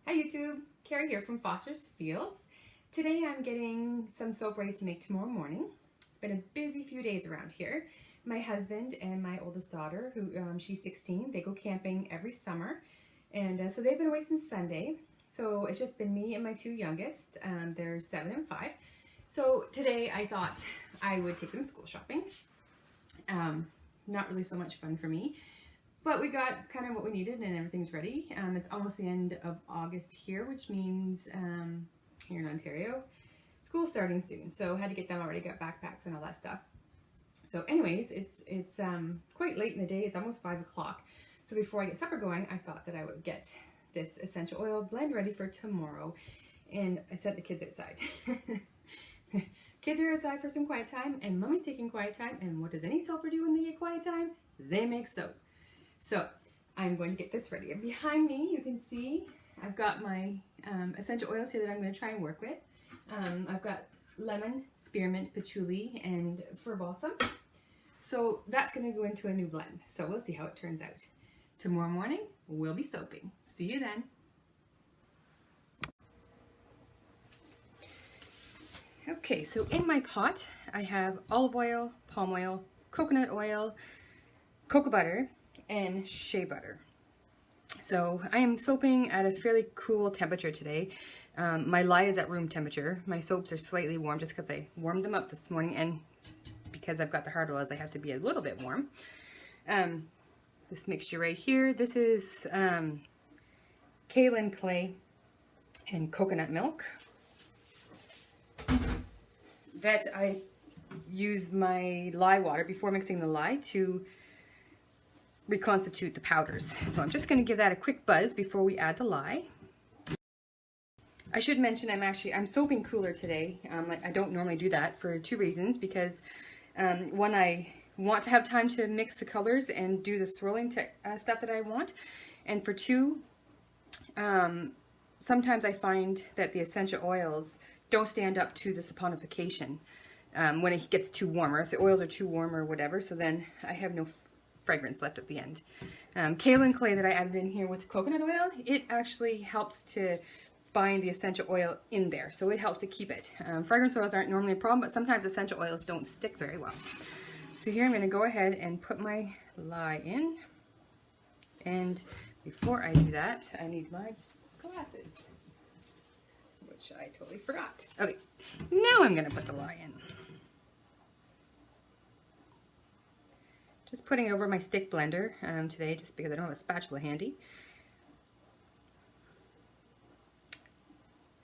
Hi YouTube, Carrie here from Foster's Fields. Today I'm getting some soap ready to make tomorrow morning. It's been a busy few days around here. My husband and my oldest daughter, who she's 16, they go camping every summer. And so they've been away since Sunday. So it's just been me and my two youngest. They're 7 and 5. So today I thought I would take them school shopping. Not really so much fun for me. But we got kind of what we needed and everything's ready. It's almost the end of August here, which means here in Ontario, school's starting soon. So had to get them already, got backpacks and all that stuff. So anyways, it's quite late in the day. It's almost 5 o'clock. So before I get supper going, I thought that I would get this essential oil blend ready for tomorrow. And I sent the kids outside. Kids are outside for some quiet time and mommy's taking quiet time. And what does any soaper do when they get quiet time? They make soap. So I'm going to get this ready. And behind me, you can see I've got my essential oils here that I'm going to try and work with. I've got lemon, spearmint, patchouli, and fir balsam. So that's going to go into a new blend. So we'll see how it turns out. Tomorrow morning, we'll be soaping. See you then. Okay, so in my pot, I have olive oil, palm oil, coconut oil, cocoa butter, and shea butter. So I am soaping at a fairly cool temperature today. My lye is at room temperature. My soaps are slightly warm just because I warmed them up this morning, and because I've got the hard oils, I have to be a little bit warm. This mixture right here, this is kaolin clay and coconut milk. That I use my lye water before mixing the lye to reconstitute the powders. So I'm just going to give that a quick buzz before we add the lye. I should mention I'm soaping cooler today. I don't normally do that for two reasons. Because one, I want to have time to mix the colors and do the swirling stuff that I want. And for two, sometimes I find that the essential oils don't stand up to the saponification when it gets too warm, or if the oils are too warm or whatever. So then I have no fragrance left at the end. Kaolin clay that I added in here with coconut oil, it actually helps to bind the essential oil in there, so it helps to keep it. Fragrance oils aren't normally a problem, but sometimes essential oils don't stick very well. So here I'm going to go ahead and put my lye in, and before I do that, I need my glasses, which I totally forgot. Okay, now I'm going to put the lye in. Just putting it over my stick blender today, just because I don't have a spatula handy.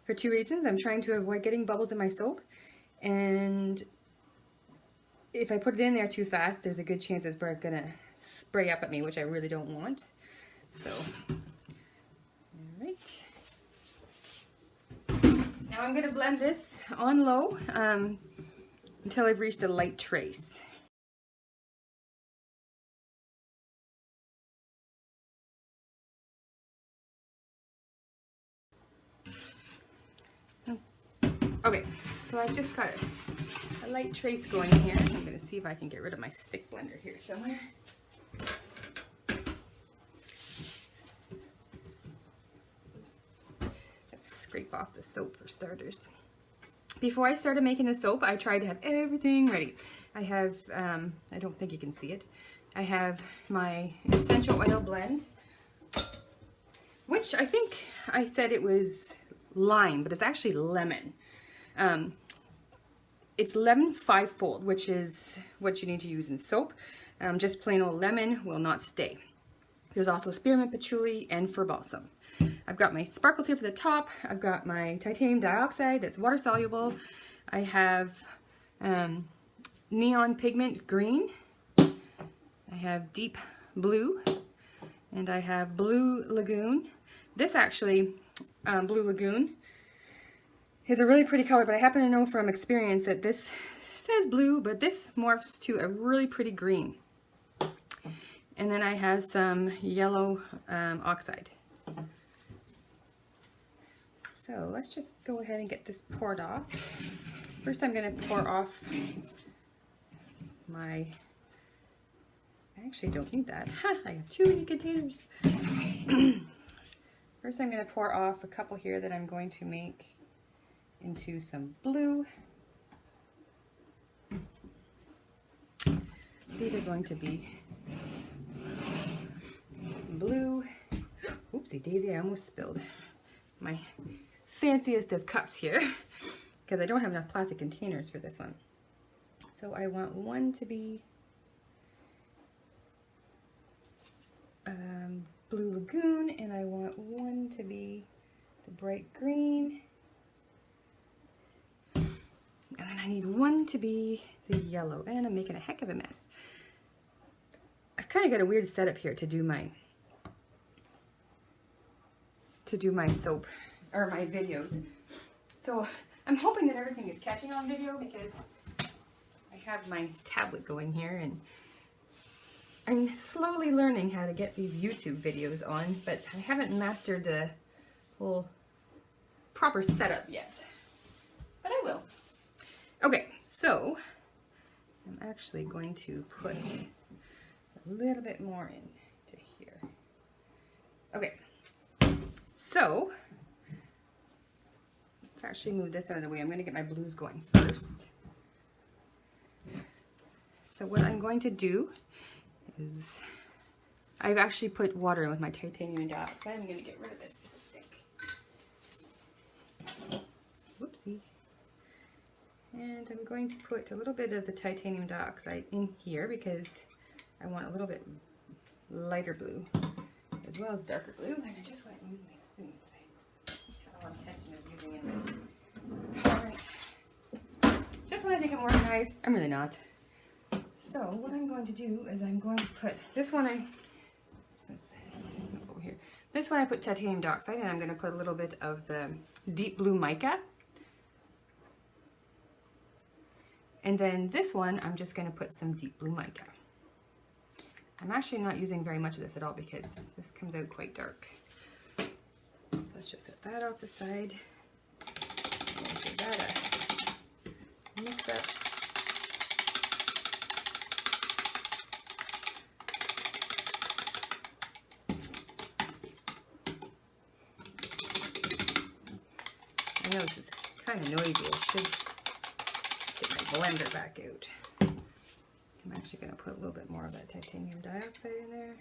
For two reasons. I'm trying to avoid getting bubbles in my soap, and if I put it in there too fast, there's a good chance it's gonna spray up at me, which I really don't want. So, all right. Now I'm gonna blend this on low until I've reached a light trace. Okay, so I've just got a light trace going here. I'm going to see if I can get rid of my stick blender here somewhere. Let's scrape off the soap for starters. Before I started making the soap, I tried to have everything ready. I have, I don't think you can see it, I have my essential oil blend, which I think I said it was lime, but it's actually lemon. It's lemon 5-fold, which is what you need to use in soap. Just plain old lemon will not stay. There's also spearmint, patchouli, and fir balsam. I've got my sparkles here for the top. I've got my titanium dioxide that's water soluble. I have neon pigment green. I have deep blue, and I have blue lagoon. This actually, blue lagoon, is a really pretty color, but I happen to know from experience that this says blue, but this morphs to a really pretty green. And then I have some yellow oxide. So let's just go ahead and get this poured off. First I'm going to pour off my, I actually don't need that. I have too many containers. First I'm going to pour off a couple here that I'm going to make into some blue. These are going to be blue. Oopsie daisy, I almost spilled my fanciest of cups here because I don't have enough plastic containers for this one. So I want one to be Blue Lagoon, and I want one to be the bright green, and then I need one to be the yellow, and I'm making a heck of a mess. I've kind of got a weird setup here to do my soap or my videos, so I'm hoping that everything is catching on video because I have my tablet going here and I'm slowly learning how to get these YouTube videos on, but I haven't mastered the whole proper setup yet. But I will. Okay, so I'm actually going to put a little bit more into here. Okay, so let's actually move this out of the way. I'm going to get my blues going first. So what I'm going to do is I've actually put water in with my titanium dioxide. I'm going to get rid of this stick. Whoopsie. And I'm going to put a little bit of the titanium dioxide in here because I want a little bit lighter blue as well as darker blue. And I just went and used my spoon, but I have a lot of intention of using it. Alright. Just when I think I'm organized, I'm really not. So what I'm going to do is I'm going to put this one over here. This one I put titanium dioxide, and I'm going to put a little bit of the deep blue mica. And then this one I'm just going to put some deep blue mica. I'm actually not using very much of this at all because this comes out quite dark. Let's just set that off the side. Give that a mix up. I know this is kind of noisy. I should get my blender back out. I'm actually going to put a little bit more of that titanium dioxide in there.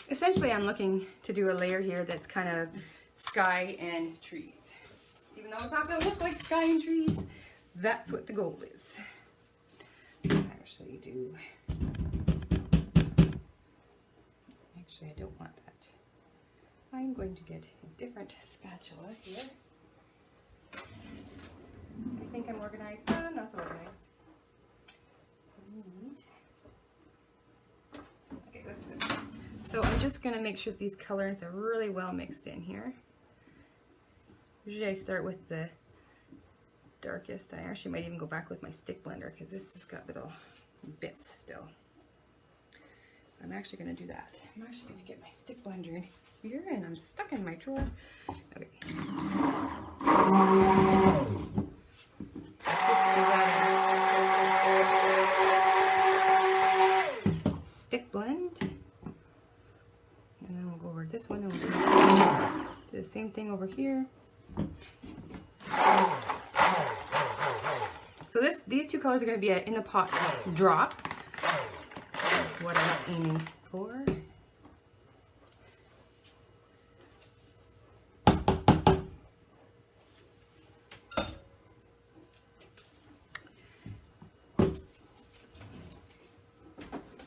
Essentially, I'm looking to do a layer here that's kind of sky and trees. Even though it's not going to look like sky and trees, that's what the goal is. Actually, I don't want that. I'm going to get a different spatula here. I think I'm organized. No, I'm not so organized. Okay, let's do this one. So I'm just going to make sure that these colors are really well mixed in here. Usually I start with the darkest. I actually might even go back with my stick blender because this has got little bits still. So I'm actually going to do that. I'm actually going to get my stick blender in here, and I'm stuck in my drawer. Okay. Just give that a stick blend. And then we'll go over this one and we'll do the same thing over here. So these two colors are going to be in the pot drop. That's what I'm aiming for.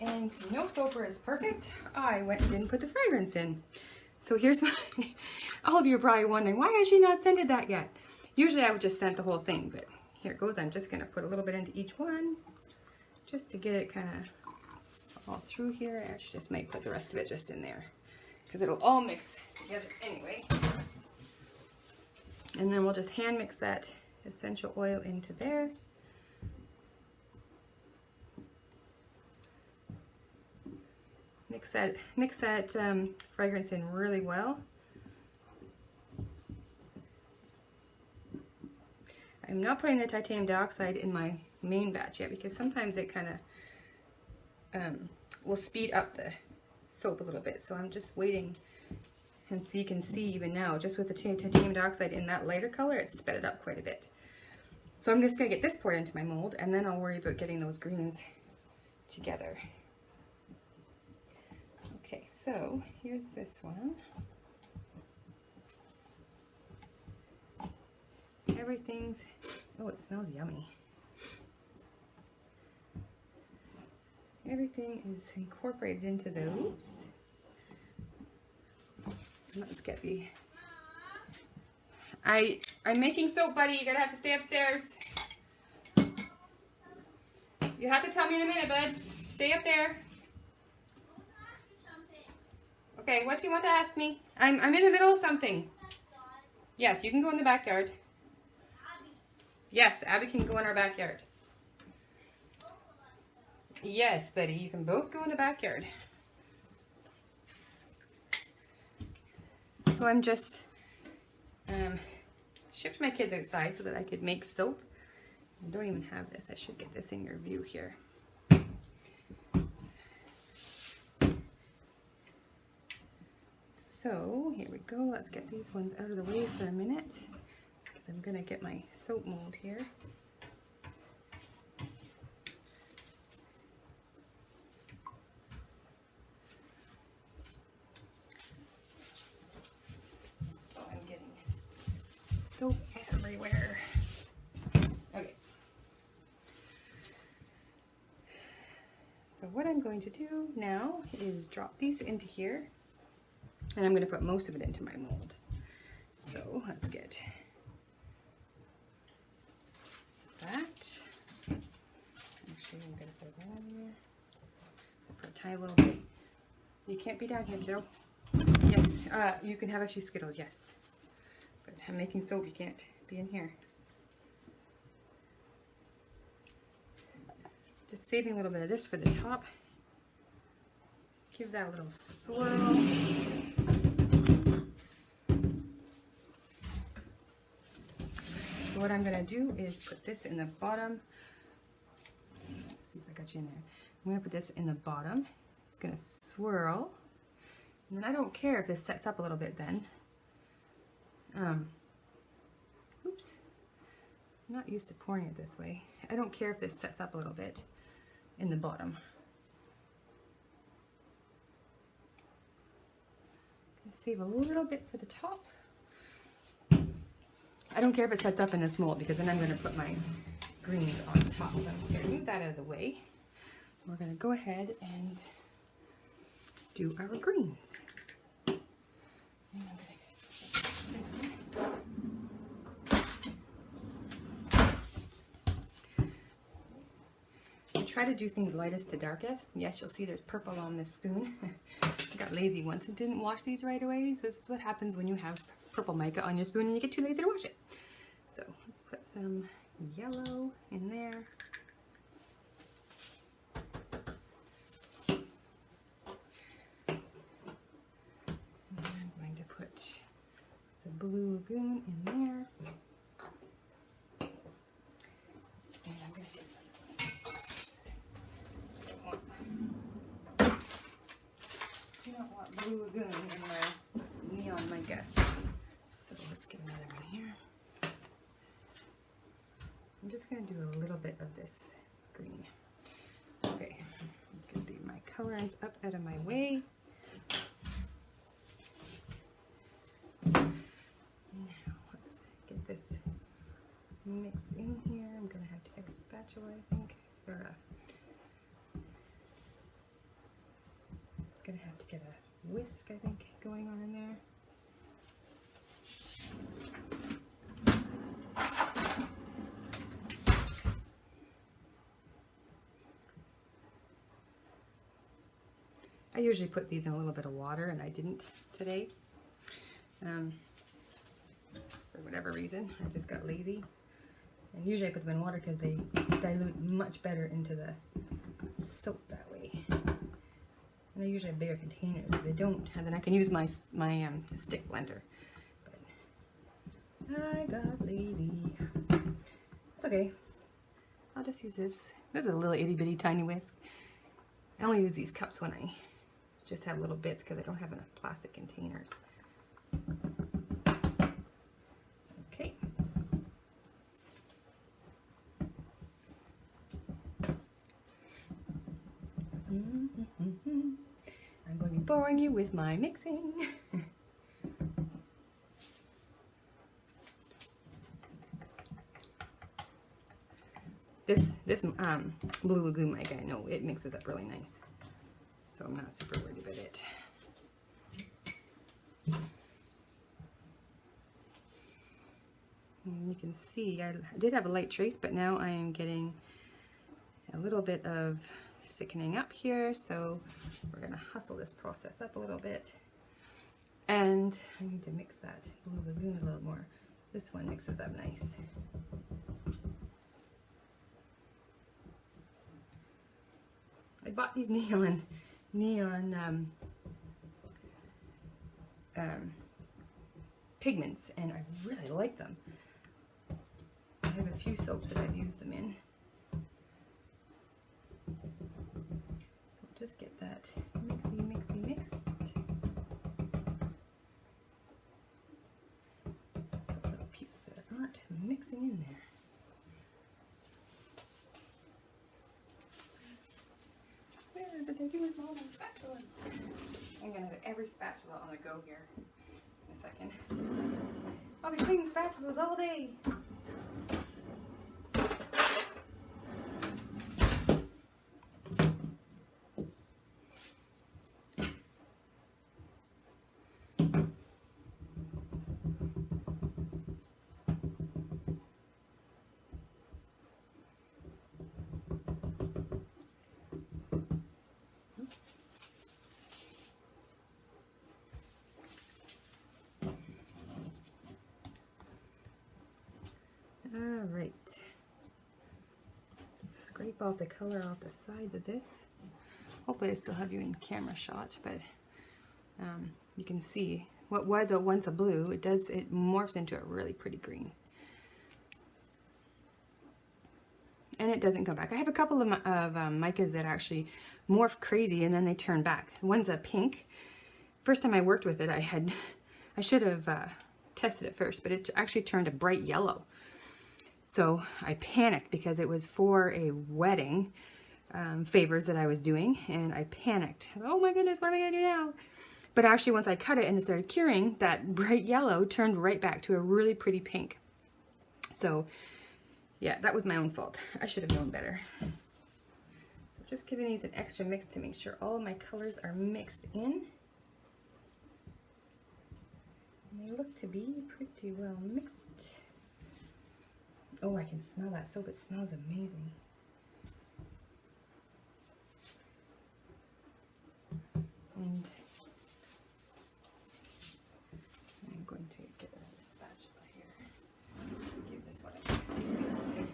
And no soaper is perfect. I went and didn't put the fragrance in. So here's my, all of you are probably wondering, why has she not scented that yet? Usually I would just scent the whole thing, but here it goes. I'm just going to put a little bit into each one just to get it kind of all through here. I actually just might put the rest of it just in there because it'll all mix together anyway. And then we'll just hand mix that essential oil into there. Mix that fragrance in really well. I'm not putting the titanium dioxide in my main batch yet because sometimes it kind of will speed up the soap a little bit. So I'm just waiting, and so you can see even now, just with the titanium dioxide in that lighter color, it's sped it up quite a bit. So I'm just going to get this poured into my mold, and then I'll worry about getting those greens together. Okay, so here's this one. Everything's, oh, it smells yummy. Everything is incorporated into those. Let's get the, I'm making soap, buddy. You're gonna have to stay upstairs. You have to tell me in a minute, bud. Stay up there. Okay, what do you want to ask me? I'm in the middle of something. Yes, you can go in the backyard. Yes, Abby can go in our backyard. Yes, buddy, you can both go in the backyard. So I'm just shipped my kids outside so that I could make soap. I don't even have this. I should get this in your view here. So here we go. Let's get these ones out of the way for a minute because I'm going to get my soap mold here. So I'm getting soap everywhere. Okay. So what I'm going to do now is drop these into here. And I'm going to put most of it into my mold. So let's get that. Actually, I'm going to put that in there. For a tiny little bit. You can't be down here, kiddo. Yes, you can have a few Skittles, yes. But I'm making soap, you can't be in here. Just saving a little bit of this for the top. Give that a little swirl. So what I'm going to do is put this in the bottom. Let's see if I got you in there. I'm going to put this in the bottom. It's going to swirl. And then I don't care if this sets up a little bit then. Oops. I'm not used to pouring it this way. I don't care if this sets up a little bit in the bottom. Save a little bit for the top. I don't care if it sets up in this mold because then I'm going to put my greens on top. So I'm just going to move that out of the way. We're going to go ahead and do our greens. And I try to do things lightest to darkest. Yes, you'll see there's purple on this spoon. I got lazy once and didn't wash these right away. So this is what happens when you have purple mica on your spoon and you get too lazy to wash it. So let's put some yellow in there. And I'm going to put the Blue Lagoon in there. And I'm going to get you don't want Blue Lagoon in my neon mica. So let's get another one here. I'm just going to do a little bit of this green. Okay, get my colorants up out of my way. Now let's get this mixed in here. I'm going to have to have a spatula, I think, or going to have to get a whisk, I think, going on in there. I usually put these in a little bit of water, and I didn't today. For whatever reason, I just got lazy. And usually I put them in water because they dilute much better into the soap that way. And I usually have bigger containers. If they don't, and then I can use my stick blender. But I got lazy. It's okay. I'll just use this. This is a little itty bitty tiny whisk. I only use these cups when I just have little bits because I don't have enough plastic containers. Okay. I'm going to be boring you with my mixing. This Blue Lagoon mic, I know it mixes up really nice, so I'm not super worried about it. And you can see I did have a light trace, but now I am getting a little bit of thickening up here, so we're going to hustle this process up a little bit. And I need to mix that Blue Lagoon a little more. This one mixes up nice. I bought these neon pigments, and I really like them. I have a few soaps that I've used them in. So just get that mixy mixed. There's a couple little pieces that aren't mixing in there. Where did I do with all my spatulas? I'm gonna have every spatula on the go here in a second. I'll be cleaning spatulas all day. Alright, scrape off the color off the sides of this. Hopefully I still have you in camera shot, but you can see what was once a blue, it morphs into a really pretty green. And it doesn't go back. I have a couple of micas that actually morph crazy and then they turn back. One's a pink. First time I worked with it, I should have tested it first, but it actually turned a bright yellow. So I panicked because it was for a wedding favors that I was doing, and I panicked. Oh my goodness, what am I gonna do now? But actually once I cut it and it started curing, that bright yellow turned right back to a really pretty pink. So yeah, that was my own fault. I should have known better. So just giving these an extra mix to make sure all of my colors are mixed in. And they look to be pretty well mixed. Oh, I can smell that soap. It smells amazing. And I'm going to get another spatula here. Give this one a nice squeeze.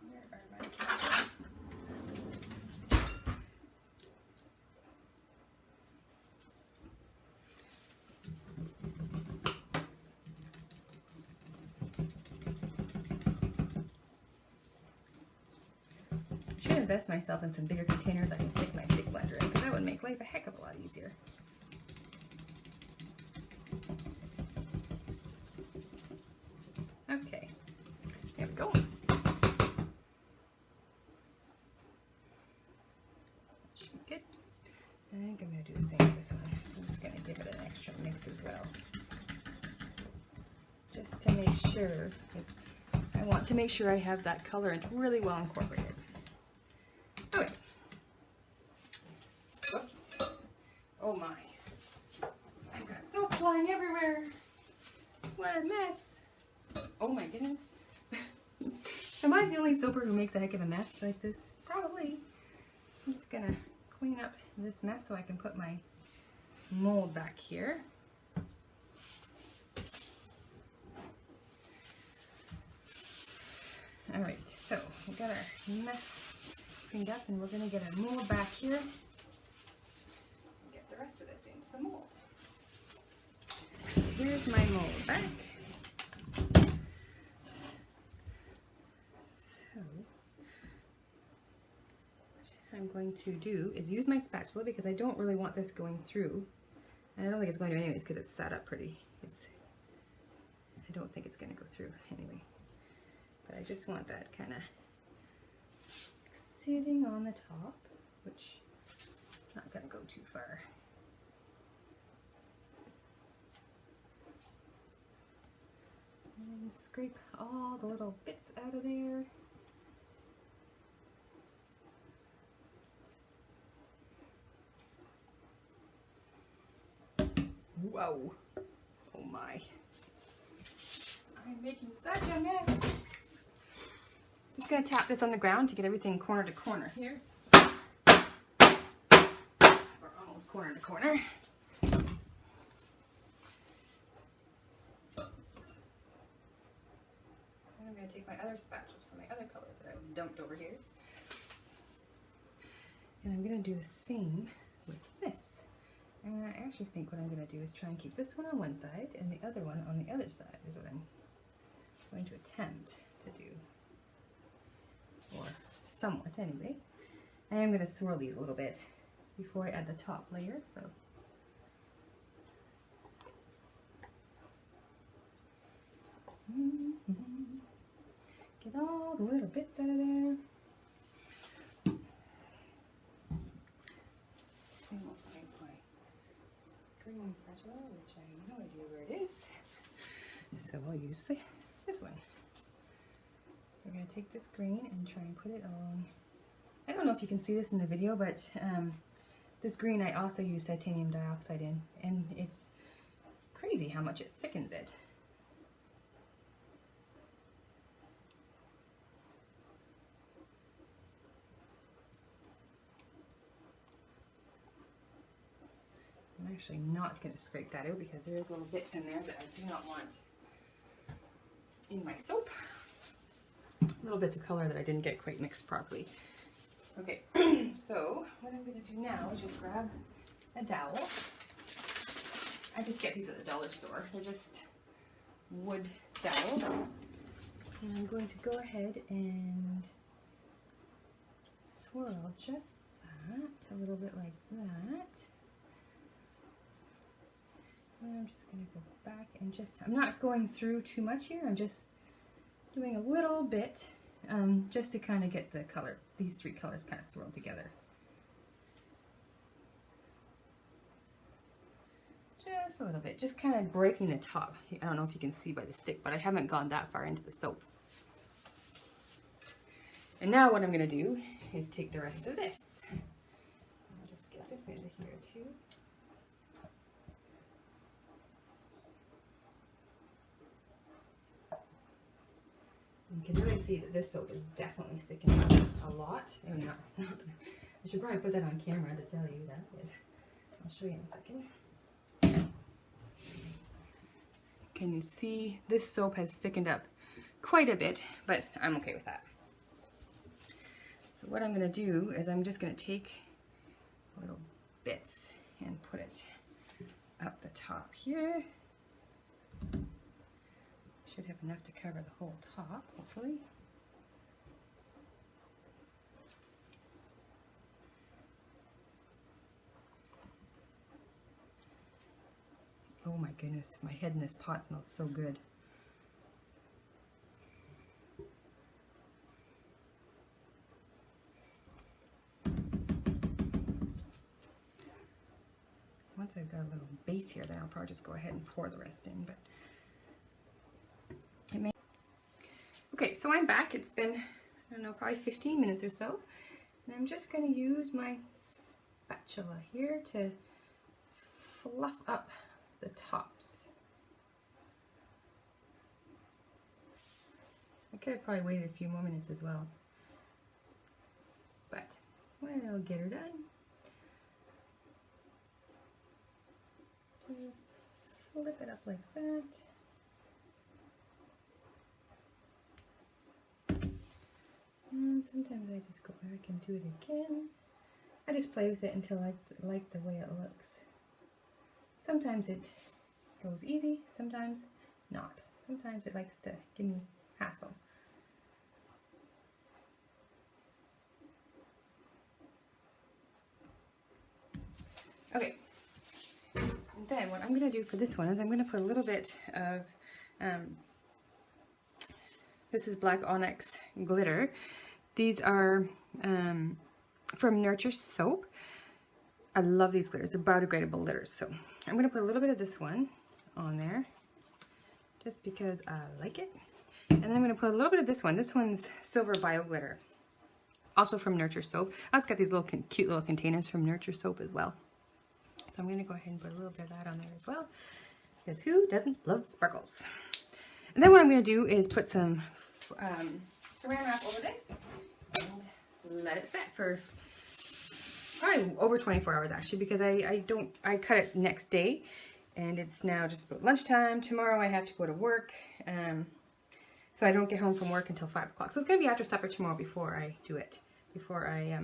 Where are my cameras? I should invest myself in some bigger containers I can stick my stick blender in, because that would make life a heck of a lot easier. Okay, there we go. Should be good. I think I'm going to do the same with this one. I'm just going to give it an extra mix as well. Just to make sure, because I want to make sure I have that colorant really well incorporated. Okay. Whoops. Oh my. I've got soap flying everywhere. What a mess. Oh my goodness. Am I the only soaper who makes a heck of a mess like this? Probably. I'm just gonna clean up this mess so I can put my mold back here. Alright, so we got our mess cleaned up, and we're going to get our mold back here and get the rest of this into the mold. Here's my mold back. to do is use my spatula because I don't really want this going through. And I don't think it's going to anyways because it's set up pretty. I don't think it's going to go through anyway. But I just want that kind of sitting on the top, which is not going to go too far. And scrape all the little bits out of there. Whoa! Oh my! I'm making such a mess. Just gonna tap this on the ground to get everything corner to corner here, or almost corner to corner. I'm going to take my other spatulas from my other colors that I dumped over here. And I'm going to do the same with this. And I actually think what I'm going to do is try and keep this one on one side and the other one on the other side is what I'm going to attempt to do. Or somewhat anyway. I am going to swirl these a little bit before I add the top layer. So get all the little bits out of there. And we'll find my green spatula, which I have no idea where it is. So I'll use this one. We're going to take this green and try and put it along. I don't know if you can see this in the video, but this green I also use titanium dioxide in, and it's crazy how much it thickens it. I'm actually not going to scrape that out because there is little bits in there that I do not want in my soap. Little bits of color that I didn't get quite mixed properly. Okay, so what I'm going to do now is just grab a dowel. I just get these at the dollar store. They're just wood dowels. And I'm going to go ahead and swirl just that, a little bit like that. And I'm just going to go back and I'm not going through too much here, I'm just doing a little bit just to kind of get the color, these three colors kind of swirled together. Just a little bit, just kind of breaking the top. I don't know if you can see by the stick, but I haven't gone that far into the soap. And now what I'm going to do is take the rest of this. I'll just get this into here too. You can really see that this soap is definitely thickening up a lot. I should probably put that on camera to tell you that, but I'll show you in a second. Can you see this soap has thickened up quite a bit, but I'm okay with that. So what I'm going to do is I'm just going to take little bits and put it up the top here. Should have enough to cover the whole top, hopefully. Oh my goodness, my head in this pot smells so good. Once I've got a little base here, then I'll probably just go ahead and pour the rest in. But it may. Okay, so I'm back. It's been, I don't know, probably 15 minutes or so. And I'm just going to use my spatula here to fluff up the tops. I could have probably waited a few more minutes as well. But I'll get her done. Just flip it up like that. And sometimes I just go back and do it again. I just play with it until I like the way it looks. Sometimes it goes easy, sometimes not. Sometimes it likes to give me hassle. Okay. And then what I'm going to do for this one is I'm going to put a little bit of, this is Black Onyx glitter. These are from Nurture Soap. I love these glitters. They're biodegradable glitters. So I'm going to put a little bit of this one on there just because I like it. And then I'm going to put a little bit of this one. This one's Silver Bio Glitter. Also from Nurture Soap. I also got these little cute little containers from Nurture Soap as well. So I'm going to go ahead and put a little bit of that on there as well. Because who doesn't love sparkles? And then what I'm going to do is put some saran wrap over this and let it set for probably over 24 hours actually, because I cut it next day and it's now just about lunchtime. Tomorrow I have to go to work, so I don't get home from work until 5 o'clock. So it's going to be after supper tomorrow before I do it, before I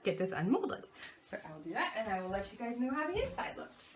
get this unmolded. But I'll do that and I will let you guys know how the inside looks.